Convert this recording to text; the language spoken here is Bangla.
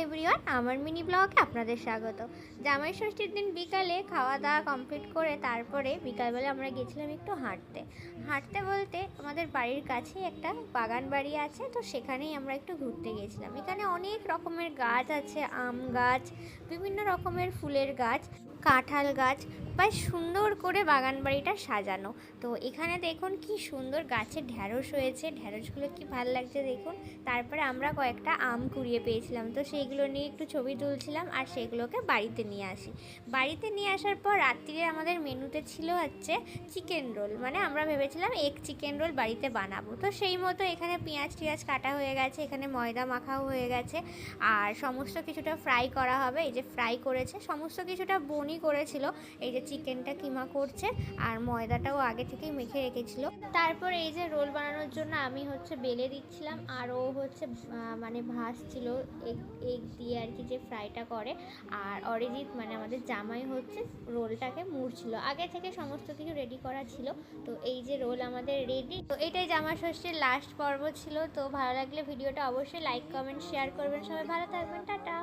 এভরিওয়ান, আমার মিনি ব্লগে আপনাদের স্বাগত। জামাই ষষ্ঠীর দিন বিকালে খাওয়া দাওয়া কমপ্লিট করে তারপরে বিকালবেলা আমরা গেছিলাম একটু হাঁটতে বলতে আমাদের বাড়ির কাছেই একটা বাগান বাড়ি আছে, তো সেখানেই আমরা একটু ঘুরতে গেছিলাম। এখানে অনেক রকমের গাছ আছে, আম গাছ, বিভিন্ন রকমের ফুলের গাছ, কাঁঠাল গাছ, বেশ সুন্দর করে বাগান বাড়িটা সাজানো। তো এখানে দেখুন কি সুন্দর গাছের ঢ্যাঁড়স হয়েছে, ঢ্যাঁড়সগুলো কি ভালো লাগছে দেখুন। তারপরে আমরা কয়েকটা আম কুড়িয়ে পেয়েছিলাম, তো সেইগুলো নিয়ে একটু ছবি তুলছিলাম আর সেগুলোকে বাড়িতে নিয়ে আসি। বাড়িতে নিয়ে আসার পর রাত্রিরে আমাদের মেনুতে ছিল হচ্ছে চিকেন রোল, মানে আমরা ভেবেছিলাম এগ চিকেন রোল বাড়িতে বানাবো। তো সেই মতো এখানে পেঁয়াজ টিয়াজ কাটা হয়ে গেছে, এখানে ময়দা মাখাও হয়ে গেছে, আর সমস্ত কিছুটা ফ্রাই করা হবে। এই যে ফ্রাই করেছে, সমস্ত কিছুটা বনি করেছিল। এই যে চিকেনটা কিমা করছে আর ময়দাটাও আগে থেকেই মেখে রেখেছিল। তারপর এই যে রোল বানানোর জন্য আমি হচ্ছে বেলে দিচ্ছিলাম আর ও হচ্ছে মানে ভাজছিল এগ দিয়ে আর কি, যে ফ্রাইটা করে। আর অরিজিৎ মানে আমাদের জামাই হচ্ছে রোলটাকে মুড়ছিল। আগে থেকে সমস্ত কিছু রেডি করা ছিল। তো এই যে রোল আমাদের রেডি। তো এটাই জামা ষষ্ঠীর লাস্ট পর্ব ছিল। তো ভালো লাগলে ভিডিওটা অবশ্যই লাইক কমেন্ট শেয়ার করবেন। সবাই ভালো থাকবেন, টাটা।